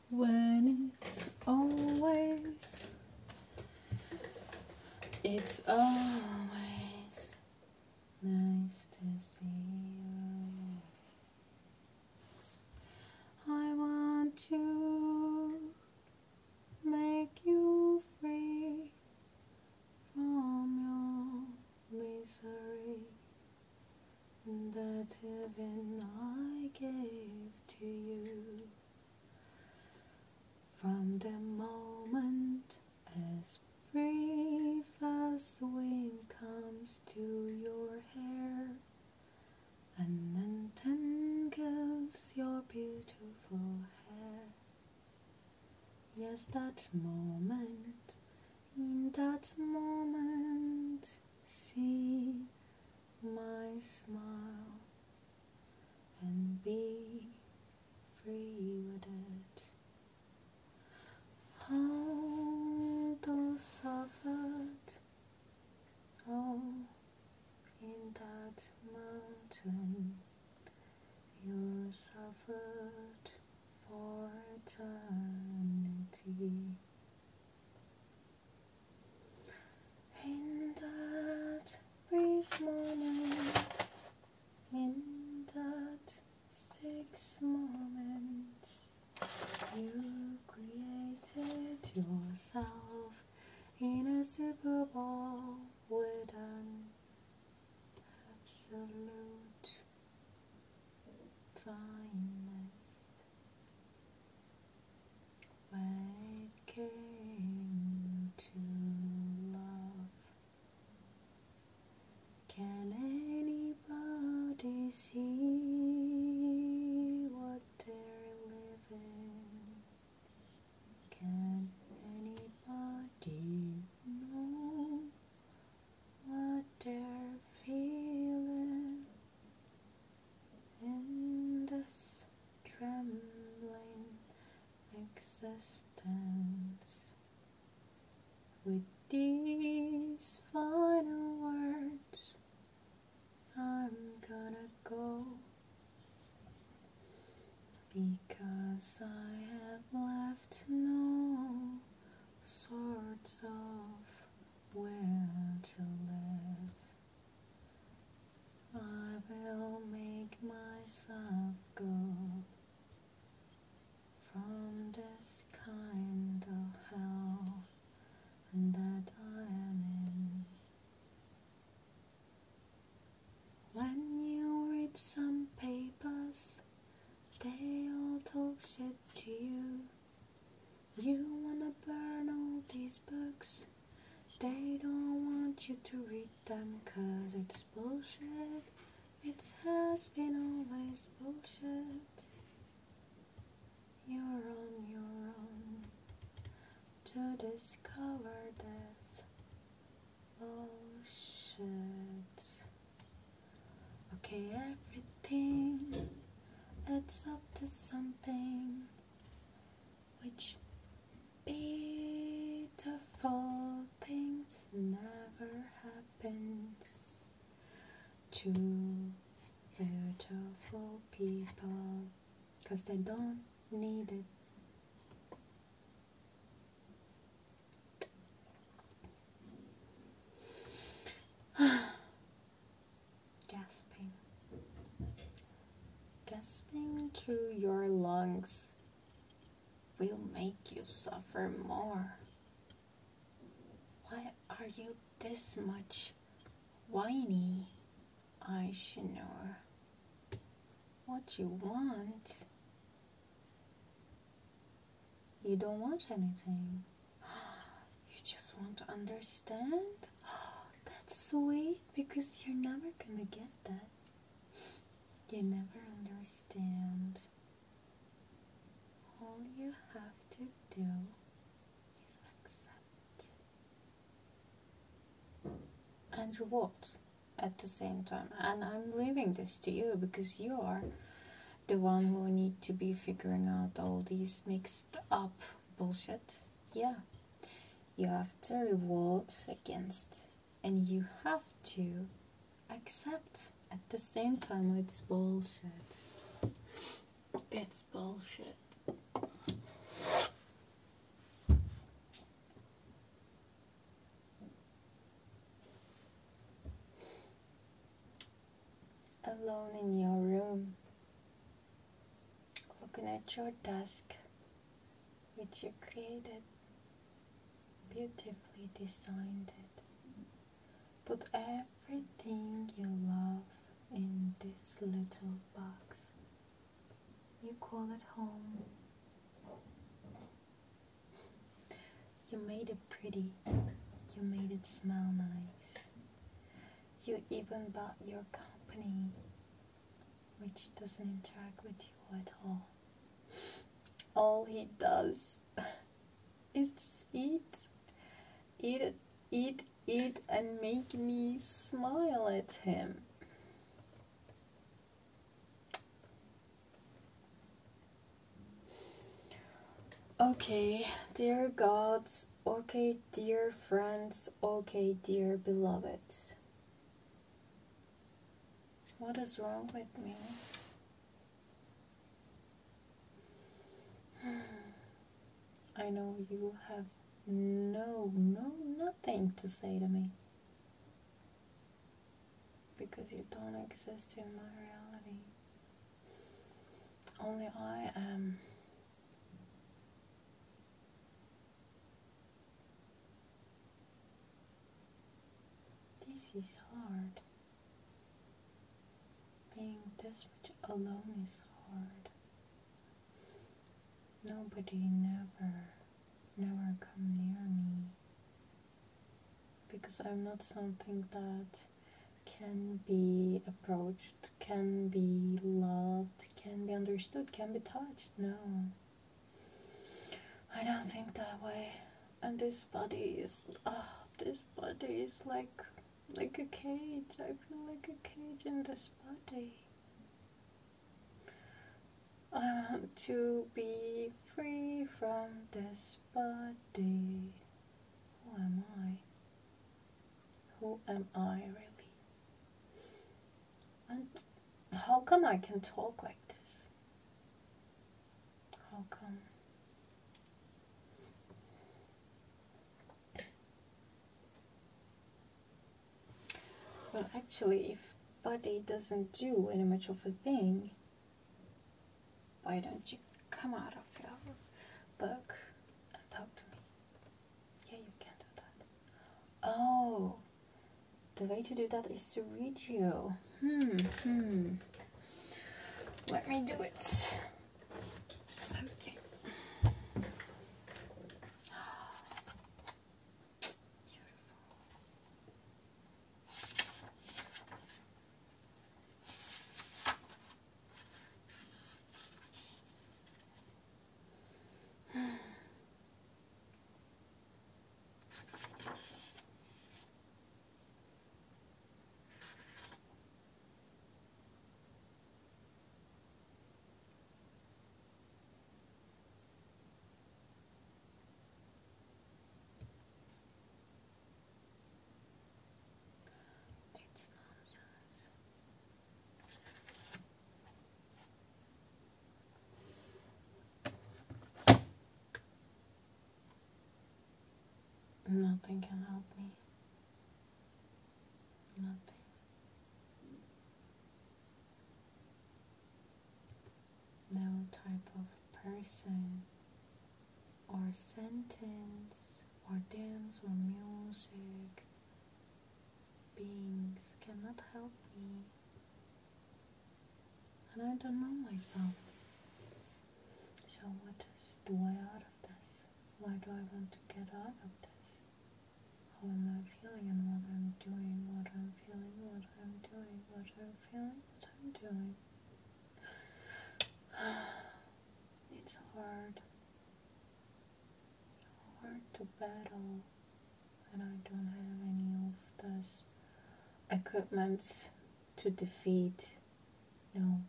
when it's always nice to see you. I want to make you free from your misery that even I gave to you. From the moment as brief as wind comes to your hair and entangles your beautiful hair. Yes, that moment, in that moment, see my smile and be free with it. Although suffered, oh, in that mountain, you suffered for eternity. In that brief moment, in that 6 moments, you created yourself in a super ball with an absolute fineness. When it came to love, can anybody see what they're living? Can anybody know what they're feeling in this trembling existence? With these final words, I'm gonna go, because I have left no sorts of where to live. I will make myself go from this kind of hell that I am in. When you read some papers, they all talk shit to you. You wanna burn all these books. They don't want you to read them 'cause it's bullshit. It has been always bullshit. You're on your own to discover death. Bullshit. Okay, everything adds up to something, which beautiful things never happens to beautiful people, 'cause they don't need it. Gasping through your lungs will make you suffer more. Why are you this much whiny? I should know what you want. You don't want anything. You just want to understand? That's sweet, because you're never gonna get that. You never understand. All you have to do is accept. And what at the same time? And I'm leaving this to you, because you are the one who need to be figuring out all these mixed up bullshit. Yeah, you have to revolt against, and you have to accept at the same time. It's bullshit. It's bullshit. alone in your room, looking at your desk, which you created, beautifully designed it. Put everything you love in this little box. You call it home. You made it pretty. You made it smell nice. You even bought your company, which doesn't interact with you at all. All he does is just eat, and make me smile at him. Okay, dear gods, okay, dear friends, okay, dear beloveds. What is wrong with me? I know you have nothing to say to me. Because you don't exist in my reality. Only I am. This is hard. Being this much alone is hard. Nobody never come near me. Because I'm not something that can be approached, can be loved, can be understood, can be touched. No. I don't think that way. And this body is like a cage. I feel like a cage in this body. I want to be free from this body. Who am I? Who am I really? And how come I can talk like this? How come? Well, actually, if body doesn't do any much of a thing, why don't you come out of your book and talk to me? Yeah, you can do that. Oh, the way to do that is to read you. Let me do it. Okay. Nothing can help me. Nothing. No type of person or sentence or dance or music, beings cannot help me. And I don't know myself. So what is the way out of this? Why do I want to get out of this? How am I feeling and what I'm doing, what I'm feeling, what I'm doing, what I'm feeling, what I'm doing. It's hard to battle when I don't have any of those equipments to defeat. No.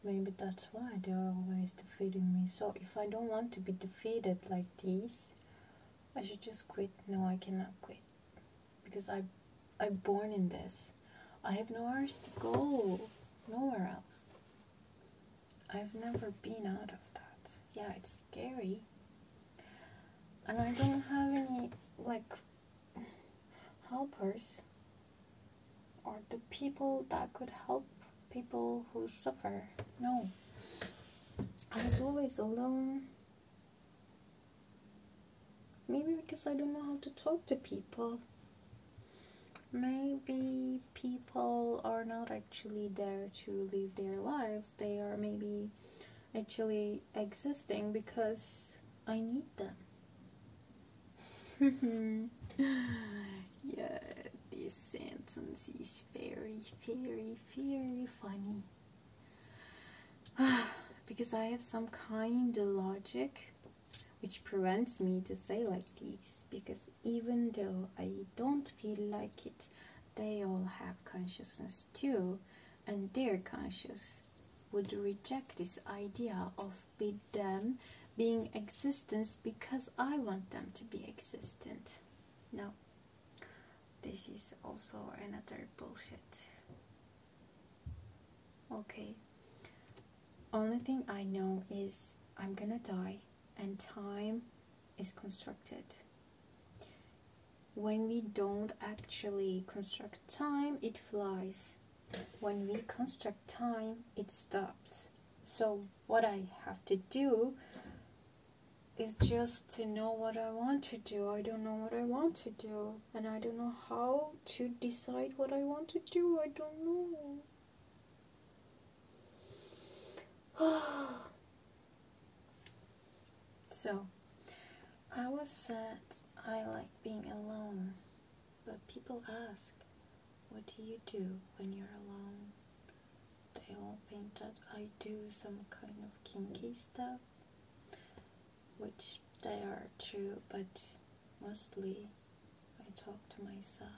Maybe that's why they're always defeating me. So if I don't want to be defeated like these, I should just quit. No, I cannot quit. Because I'm born in this. I have nowhere else to go. Nowhere else. I've never been out of that. Yeah, it's scary. And I don't have any, like, helpers. or the people that could help people who suffer. No. I was always alone. Maybe because I don't know how to talk to people. Maybe people are not actually there to live their lives. They are maybe actually existing because I need them. Yeah, this sentence is very, very, very funny. Because I have some kind of logic which prevents me to say like this, because even though I don't feel like it, they all have consciousness too, and their conscious would reject this idea of them being existence because I want them to be existent. No, this is also another bullshit. Okay, only thing I know is I'm gonna die, and time is constructed. When we don't actually construct time, it flies. When we construct time, it stops. So what I have to do is just to know what I want to do. I don't know what I want to do, and I don't know how to decide what I want to do. I don't know. So, I was said I like being alone, but people ask, what do you do when you're alone? They all think that I do some kind of kinky stuff, which they are true, but mostly I talk to myself.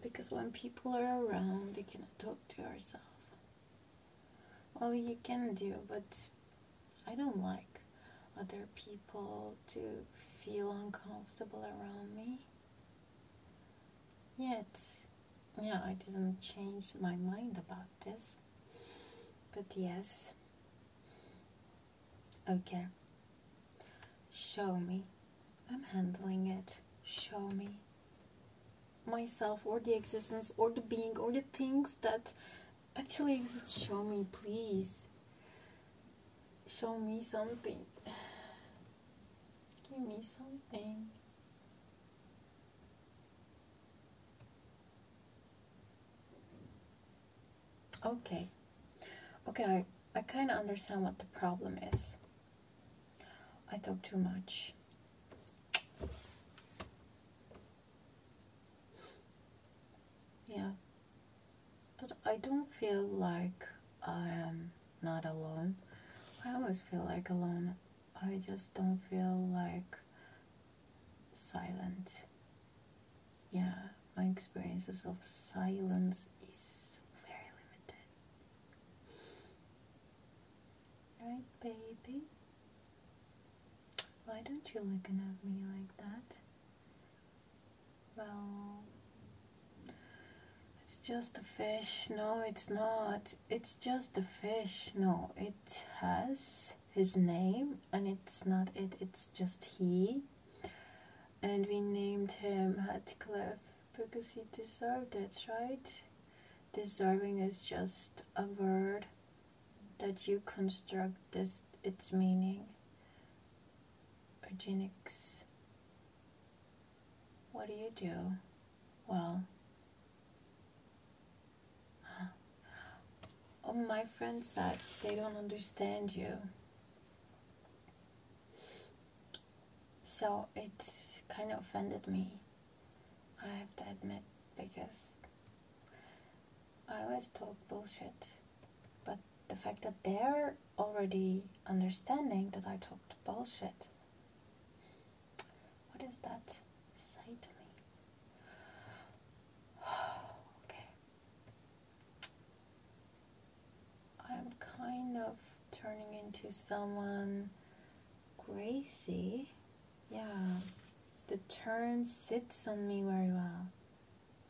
Because when people are around, you cannot talk to yourself. Well, you can do, but I don't like other people to feel uncomfortable around me. Yet, yeah, I didn't change my mind about this. But yes. Okay. Show me. I'm handling it. Show me. Myself, or the existence, or the being, or the things that actually exist. Show me, please. Show me something. Give me something. Okay. Okay, I kind of understand what the problem is. I talk too much. Yeah. But I don't feel like I am not alone. I always feel like alone. I just don't feel like silent. Yeah, my experiences of silence is very limited. Right, baby? Why don't you look at me like that? Well, it's just a fish. No, it's not. It's just a fish. No, it has his name, and it's not it. It's just he. And we named him Heathcliff because he deserved it, right? Deserving is just a word that you construct its meaning. Eugenics. What do you do? Well, my friend said they don't understand you. So it kind of offended me, I have to admit, because I always talk bullshit. But the fact that they're already understanding that I talked bullshit, what does that say to me? Okay. I'm kind of turning into someone crazy. Yeah, the term sits on me very well.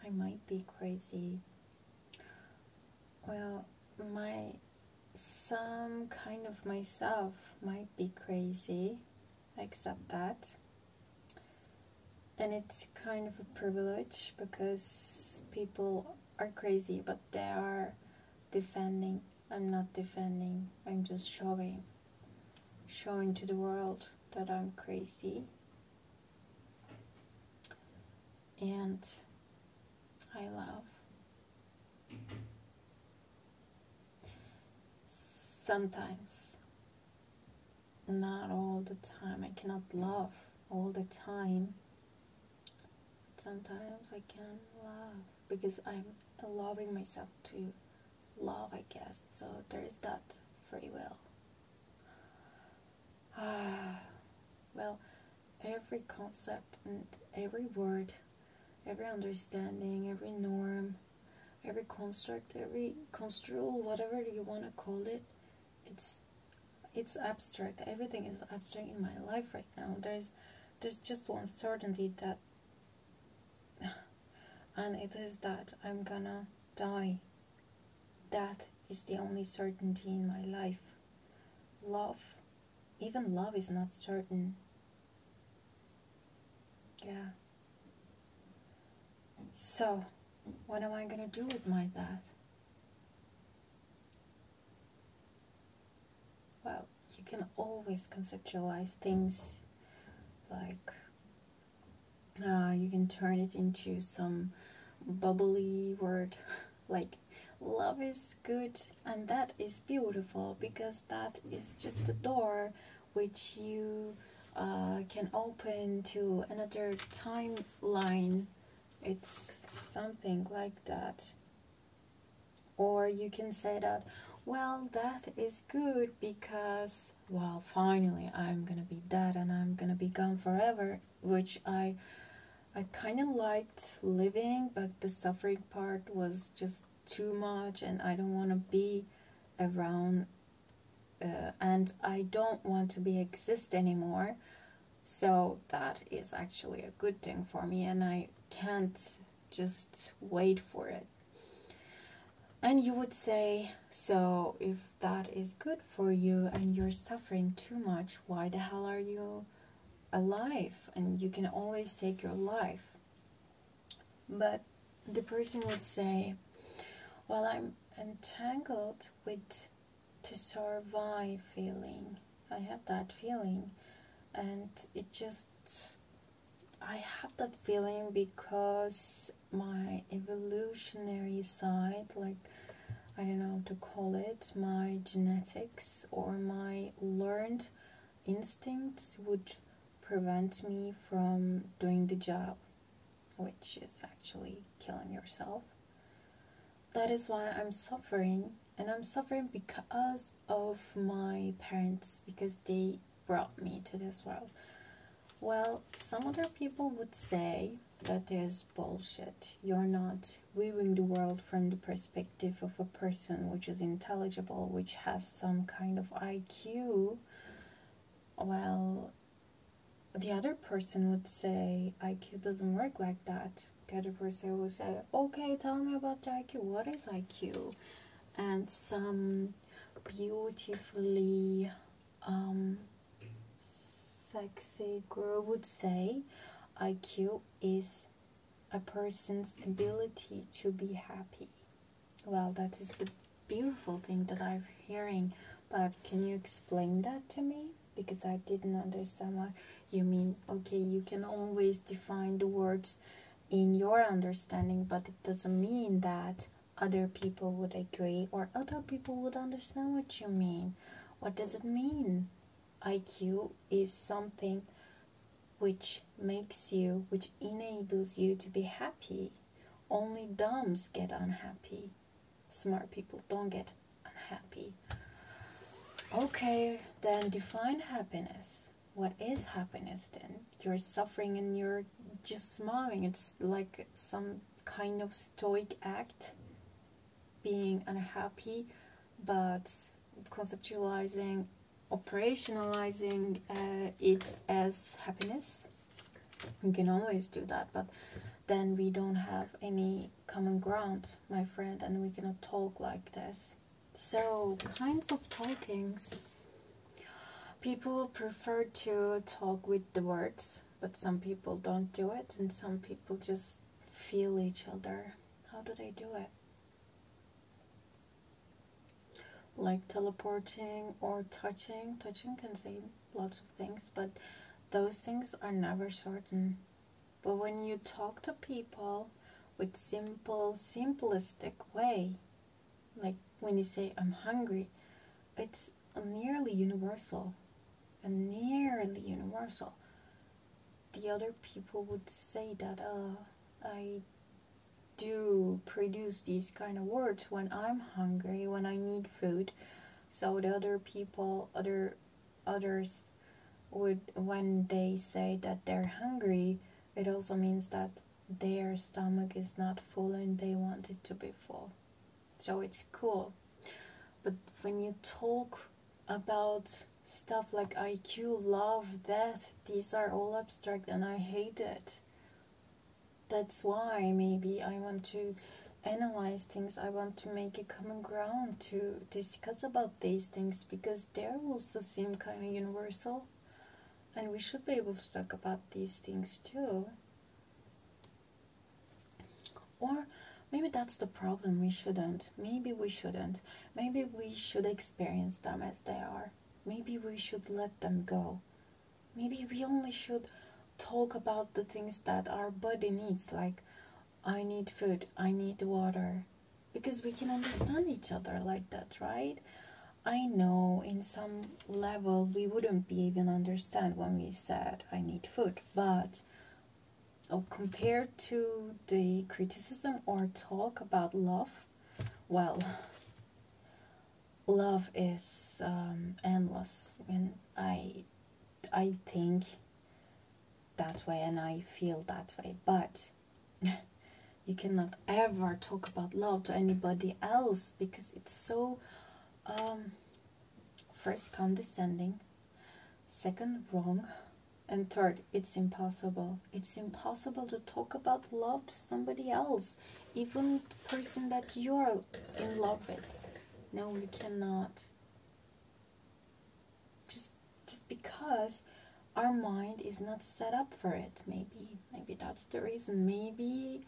I might be crazy. Well, some kind of myself might be crazy. I accept that. And it's kind of a privilege because people are crazy, but they are defending. I'm not defending, I'm just showing to the world that I'm crazy. And I love. Sometimes, not all the time. I cannot love all the time. But sometimes I can love because I'm allowing myself to love, I guess. So there is that free will. Well, every concept and every word, every understanding, every norm, every construct, every construal, whatever you want to call it, it's abstract. Everything is abstract in my life right now. There's just one certainty that, and it is that I'm gonna die. That is the only certainty in my life. Love, even love is not certain. Yeah. So, what am I gonna do with my dad? Well, you can always conceptualize things like you can turn it into some bubbly word like love is good and that is beautiful because that is just a door which you can open to another timeline. It's something like that. Or you can say that, well, that is good because, well, finally I'm gonna be dead and I'm gonna be gone forever, which I kind of liked living, but the suffering part was just too much and I don't want to be around and I don't want to be exist anymore. So that is actually a good thing for me and I can't just wait for it. And you would say, so if that is good for you and you're suffering too much, why the hell are you alive? And you can always take your life. But the person would say, well, I'm entangled with to survive feeling. I have that feeling. And it just, I have that feeling because my evolutionary side, like, I don't know how to call it, my genetics or my learned instincts would prevent me from doing the job, which is actually killing yourself. That is why I'm suffering, and I'm suffering because of my parents, because they brought me to this world. Well, some other people would say that is bullshit. You're not viewing the world from the perspective of a person which is intelligible, which has some kind of IQ. Well, the other person would say IQ doesn't work like that. The other person would say, okay, tell me about the IQ. What is IQ? And some beautifully sexy girl would say IQ is a person's ability to be happy. Well, that is the beautiful thing that I'm hearing, but can you explain that to me? Because I didn't understand what you mean. Okay, you can always define the words in your understanding, but it doesn't mean that other people would agree or other people would understand what you mean. What does it mean? IQ is something which makes you, which enables you to be happy. Only dumbs get unhappy. Smart people don't get unhappy. Okay, then define happiness. What is happiness then? You're suffering and you're just smiling. It's like some kind of stoic act, being unhappy, but conceptualizing, operationalizing it as happiness. We can always do that, but then we don't have any common ground, my friend, and we cannot talk like this. So, kinds of talkings. People prefer to talk with the words, But some people don't do it, and some people just feel each other. How do they do it? Like teleporting or touching. Touching can say lots of things, but those things are never certain. But when you talk to people with simplistic way, like when you say I'm hungry, it's nearly universal. And nearly universal. The other people would say that I do produce these kind of words when I'm hungry, when I need food. So the other people, others would, when they say that they're hungry, it also means that their stomach is not full and they want it to be full. So it's cool. But when you talk about stuff like IQ, love, death, these are all abstract and I hate it. That's why maybe I want to analyze things. I want to make a common ground to discuss about these things, because they also seem kind of universal and we should be able to talk about these things too. Or maybe that's the problem, we shouldn't. Maybe we shouldn't. Maybe we should experience them as they are. Maybe we should let them go. Maybe we only should talk about the things that our body needs, like I need food, I need water, because we can understand each other like that, right? I know in some level we wouldn't be even understand when we said I need food, but compared to the criticism or talk about love, well, love is endless, and I think that way and I feel that way, but you cannot ever talk about love to anybody else, because it's so first condescending, second wrong, and third, it's impossible. It's impossible to talk about love to somebody else, even the person that you're in love with. No, you cannot. Just because our mind is not set up for it, maybe that's the reason. Maybe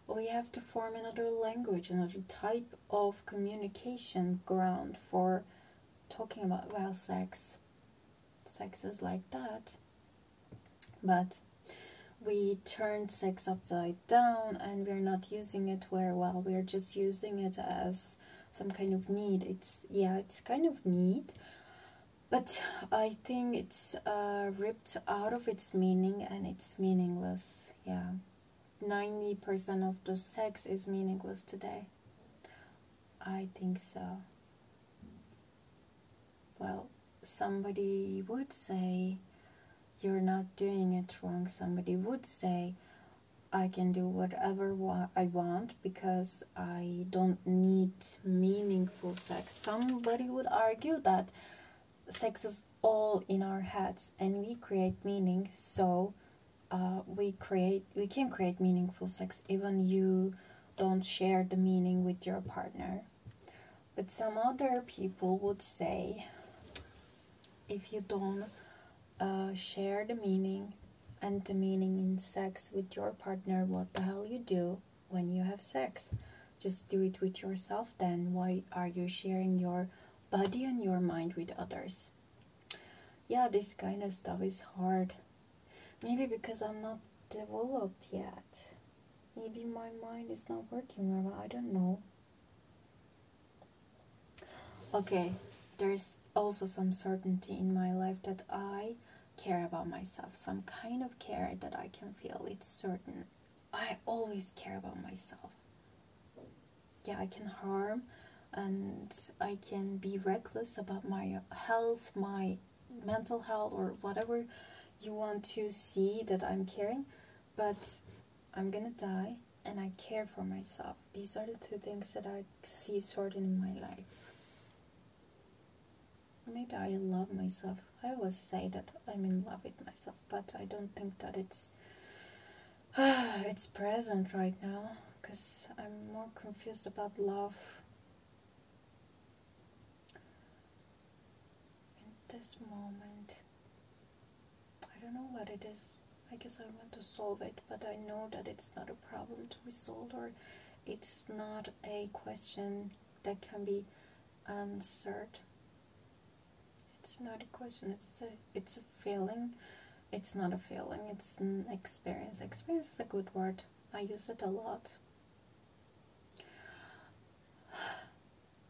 we have to form another language, another type of communication ground for talking about, well, sex is like that, but we turned sex upside down and we're not using it very well. We're just using it as some kind of need. It's kind of need, but I think it's ripped out of its meaning and it's meaningless. 90% of the sex is meaningless today. I think so. Well, somebody would say you're not doing it wrong. Somebody would say I can do whatever I want because I don't need meaningful sex. Somebody would argue that sex is all in our heads and we create meaning, so we can create meaningful sex even you don't share the meaning with your partner. But some other people would say, if you don't share the meaning and the meaning in sex with your partner, what the hell you do when you have sex? Just do it with yourself then. Why are you sharing your body and your mind with others? Yeah, this kind of stuff is hard. Maybe because I'm not developed yet. Maybe my mind is not working well, I don't know. Okay, there's also some certainty in my life that I care about myself. Some kind of care that I can feel. It's certain. I always care about myself. Yeah, I can harm and I can be reckless about my health, my mental health, or whatever you want to see that I'm caring, but I'm gonna die and I care for myself. These are the two things that I see certain in my life. Maybe I love myself. I always say that I'm in love with myself, but I don't think that it's present right now, because I'm more confused about love in this moment. I don't know what it is. I guess I want to solve it, but I know that it's not a problem to be solved, or it's not a question that can be answered. It's not a question, it's a feeling. It's not a feeling, it's an experience. Experience is a good word. I use it a lot.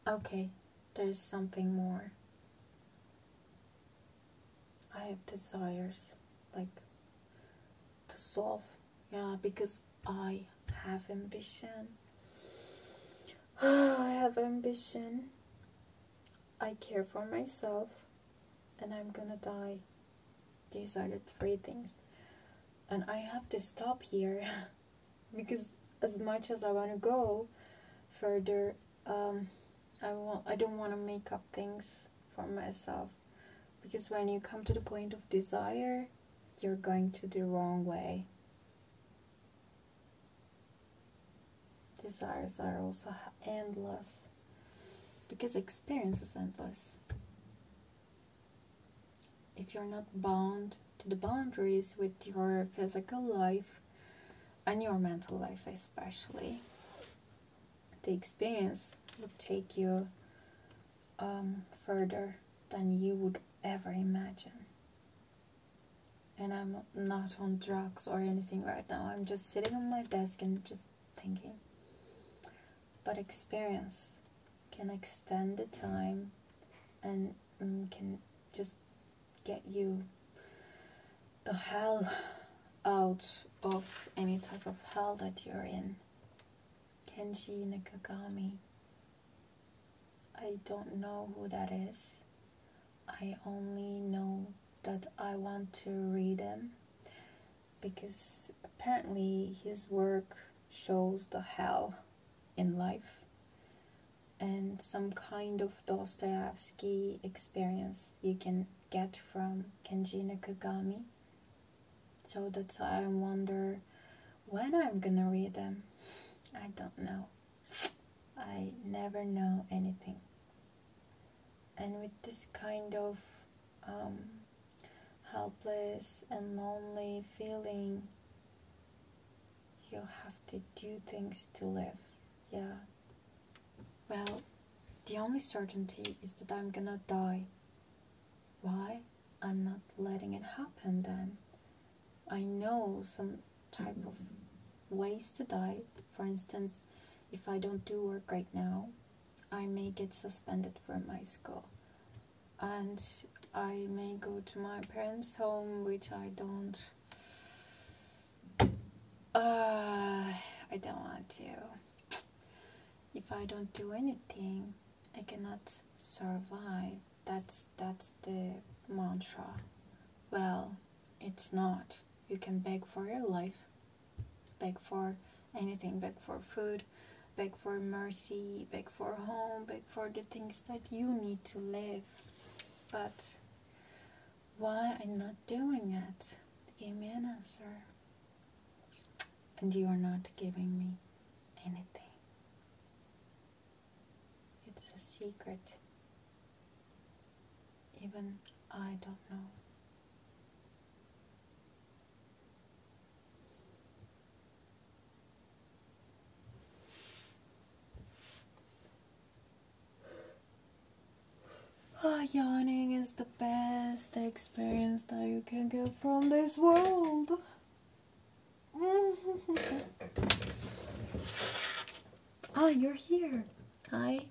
Okay, there's something more. I have desires, like, to solve. Yeah, because I have ambition. I have ambition. I care for myself, and I'm gonna die. These are the three things. And I have to stop here because as much as I want to go further, I don't want to make up things for myself, because when you come to the point of desire, you're going to the wrong way. Desires are also endless, because experience is endless. If you're not bound to the boundaries with your physical life and your mental life especially, the experience would take you further than you would ever imagine. And I'm not on drugs or anything right now. I'm just sitting on my desk and just thinking. But experience can extend the time and can just get you the hell out of any type of hell that you're in. Kenji Nakagami. I don't know who that is. I only know that I want to read him because apparently his work shows the hell in life and some kind of Dostoevsky experience you can get from Kenji Nakagami. So that's why I wonder when I'm gonna read them. I don't know. I never know anything. And with this kind of helpless and lonely feeling, you have to do things to live. Yeah. Well, the only certainty is that I'm gonna die. Why? I'm not letting it happen then. I know some type of ways to die. For instance, if I don't do work right now, I may get suspended from my school. And I may go to my parents' home, which I don't want to. If I don't do anything, I cannot survive. That's the mantra. Well, it's not. You can beg for your life, beg for anything, beg for food, beg for mercy, beg for home, beg for the things that you need to live. But why I'm not doing it? Give me an answer. And you are not giving me anything. It's a secret. Even I don't know. Yawning is the best experience that you can get from this world. Oh, you're here. Hi.